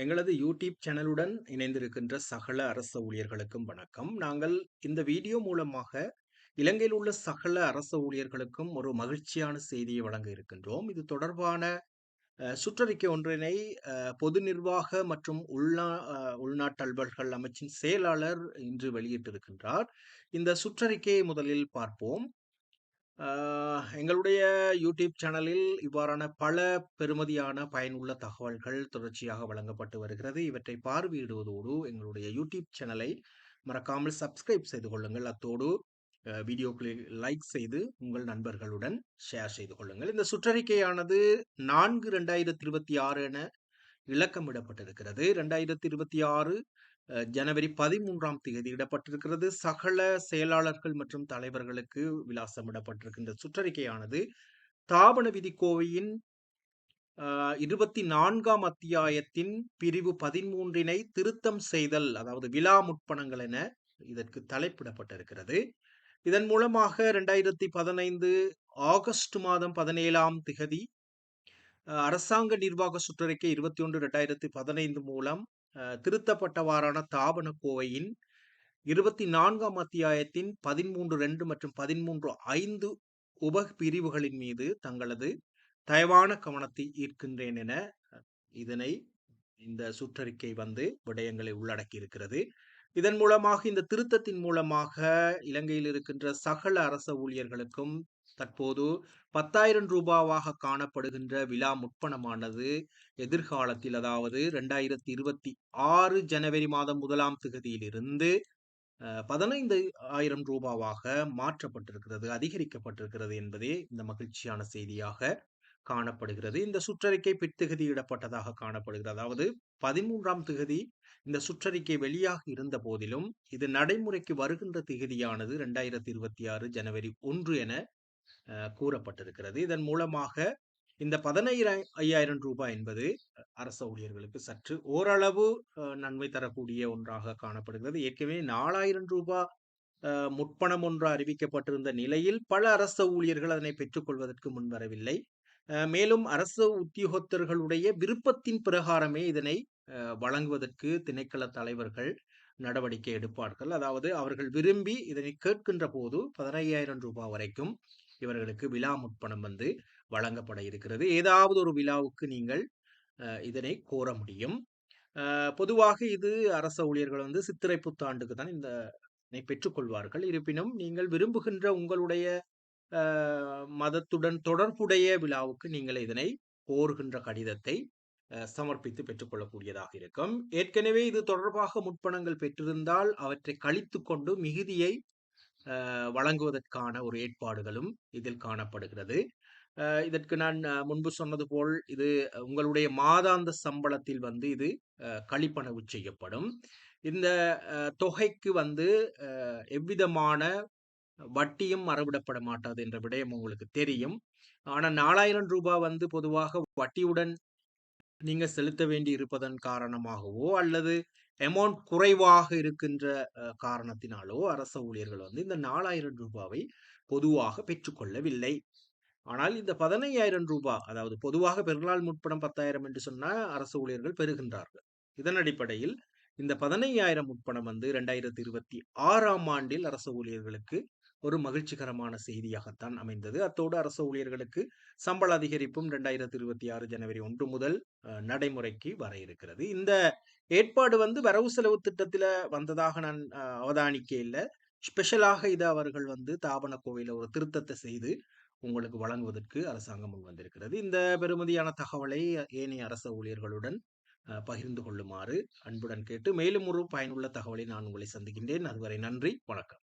எங்களது யூடியூப் சேனலுடன் இணைந்திருக்கின்ற சகல அரச ஊழியர்களுக்கும் வணக்கம். நாங்கள் இந்த வீடியோ மூலமாக இலங்கையில் உள்ள சகல அரச ஊழியர்களுக்கும் ஒரு மகிழ்ச்சியான செய்தியை வழங்க இருக்கின்றோம். இது தொடர்பான சுற்றறிக்கை ஒன்றினை பொது நிர்வாக மற்றும் உள்நாட்டு அலுவல்கள் அமைச்சின் செயலாளர் இன்று வெளியிட்டிருக்கின்றார். இந்த சுற்றறிக்கையை முதலில் பார்ப்போம். எங்களுடைய யூடியூப் சேனலில் இவ்வாறான பல பெறுமதியான பயனுள்ள தகவல்கள் தொடர்ச்சியாக வழங்கப்பட்டு வருகிறது. இவற்றை பார்வையிடுவதோடு எங்களுடைய யூடியூப் சேனலை மறக்காமல் சப்ஸ்கிரைப் செய்து கொள்ளுங்கள். அத்தோடு வீடியோக்களை லைக் செய்து உங்கள் நண்பர்களுடன் ஷேர் செய்து கொள்ளுங்கள். இந்த சுற்றறிக்கையானது 4/2026 என இலக்கமிடப்பட்டிருக்கிறது. 2026 ஜனவரி 13ஆம் தேதி இடப்பட்டிருக்கிறது. சகல செயலாளர்கள் மற்றும் தலைவர்களுக்கு விலாசமிடப்பட்டிருக்கின்ற சுற்றறிக்கையானது தாபன விதிக்கோவையின் 24ஆம் அத்தியாயத்தின் பிரிவு 13னை திருத்தம் செய்தல், அதாவது விழா முற்பணங்கள் என இதற்கு தலைப்பிடப்பட்டிருக்கிறது. இதன் மூலமாக 2015 ஆகஸ்ட் மாதம் 17ஆம் திகதி அரசாங்க நிர்வாக சுற்றறிக்கை 21/2015 மூலம் திருத்தப்பட்டவாறான தாபன கோவையின் 24ஆம் அத்தியாயத்தின் 13.2 மற்றும் 13.5 உப பிரிவுகளின் மீது தங்களது தயவான கவனத்தை ஈர்க்கின்றேன் என இந்த சுற்றறிக்கை விடயங்களை உள்ளடக்கி இருக்கிறது. இதன் மூலமாக இந்த திருத்தத்தின் மூலமாக இலங்கையில் இருக்கின்ற சகல அரச ஊழியர்களுக்கும் தற்போது 10,000 ரூபாவாக காணப்படுகின்ற விழா முற்பணமானது எதிர்காலத்தில், அதாவது 2026 ஜனவரி மாதம் 1ஆம் திகதியிலிருந்து 15,000 ரூபாவாக மாற்றப்பட்டிருக்கிறது, அதிகரிக்கப்பட்டிருக்கிறது என்பதே இந்த மகிழ்ச்சியான செய்தியாக காணப்படுகிறது. இந்த சுற்றறிக்கை பிற்திகதியிடப்பட்டதாக காணப்படுகிறது. அதாவது 13ஆம் திகதி இந்த சுற்றறிக்கை வெளியாக இருந்த போதிலும் இது நடைமுறைக்கு வருகின்ற திகதியானது 2026 ஜனவரி 1 என கூறப்பட்டிருக்கிறது. இதன் மூலமாக இந்த 15,000 ரூபாய் என்பது அரச ஊழியர்களுக்கு சற்று ஓரளவு நன்மை தரக்கூடிய ஒன்றாக காணப்படுகிறது. ஏற்கனவே 4,000 ரூபாய் முற்பணம் ஒன்று அறிவிக்கப்பட்டிருந்த நிலையில் பல அரச ஊழியர்கள் அதனை பெற்றுக்கொள்வதற்கு முன்வரவில்லை. மேலும் அரசு உத்தியோகத்தர்களுடைய விருப்பத்தின் பிரகாரமே இதனை வழங்குவதற்கு திணைக்கள தலைவர்கள் நடவடிக்கை எடுப்பார்கள். அதாவது அவர்கள் விரும்பி இதனை கேட்கின்ற போது 15,000 ரூபாய் வரைக்கும் இவர்களுக்கு விழா முற்பணம் வழங்கப்பட இருக்கிறது. ஏதாவது ஒரு விழாவுக்கு நீங்கள் இதனை கோர முடியும். பொதுவாக இது அரச ஊழியர்கள் சித்திரை புத்தாண்டுக்கு தான் இதனை பெற்றுக்கொள்வார்கள். இருப்பினும் நீங்கள் விரும்புகின்ற உங்களுடைய மதத்துடன் தொடர்புடைய விழாவுக்கு நீங்கள் இதனை கோருகின்ற கடிதத்தை சமர்ப்பித்து பெற்றுக்கொள்ளக்கூடியதாக இருக்கும். ஏற்கனவே இது தொடர்பாக முற்பணங்கள் பெற்றிருந்தால் அவற்றை கழித்து கொண்டு மிகுதியை வழங்குவதற்கான ஒரு ஏற்பாடுகளும் இதில் காணப்படுகிறது. இதற்கு நான் முன்பு சொன்னது போல் இது உங்களுடைய மாதாந்த சம்பளத்தில் இது கழிப்பனவு செய்யப்படும். இந்த தொகைக்கு எவ்விதமான வட்டியும் மறவிடப்பட மாட்டாது என்ற விடயம் உங்களுக்கு தெரியும். ஆனால் 4,000 ரூபாய் பொதுவாக வட்டியுடன் நீங்க செலுத்த வேண்டி இருப்பதன் காரணமாகவோ அல்லது அமௌண்ட் குறைவாக இருக்கின்ற காரணத்தினாலோ அரச ஊழியர்கள் இந்த 4,000 ரூபாவை பொதுவாக பெற்றுக்கொள்ளவில்லை. ஆனால் இந்த 15,000 ரூபாய், அதாவது பொதுவாக பெருநாள் முற்பணம் 10,000 என்று சொன்னால் அரசு ஊழியர்கள் பெறுகின்றார்கள். இதன் அடிப்படையில் இந்த 15,000 முற்பணம் 2026ஆம் ஆண்டில் அரசு ஊழியர்களுக்கு ஒரு மகிழ்ச்சிகரமான செய்தியாகத்தான் அமைந்தது. அத்தோடு அரசு ஊழியர்களுக்கு சம்பள அதிகரிப்பும் 2026 ஜனவரி 1 முதல் நடைமுறைக்கு வர இருக்கிறது. இந்த ஏற்பாடு வரவு செலவு திட்டத்தில் வந்ததாக நான் அவதானிக்க இல்லை. ஸ்பெஷலாக இது அவர்கள் தாபன கோவையில் ஒரு திருத்தத்தை செய்து உங்களுக்கு வழங்குவதற்கு அரசாங்கம் முன் வந்திருக்கிறது. இந்த பெறுமதியான தகவலை ஏனைய அரச ஊழியர்களுடன் பகிர்ந்து கொள்ளுமாறு அன்புடன் கேட்டு மேலும் ஒரு பயனுள்ள தகவலை நான் உங்களை சந்திக்கின்றேன். அதுவரை நன்றி, வணக்கம்.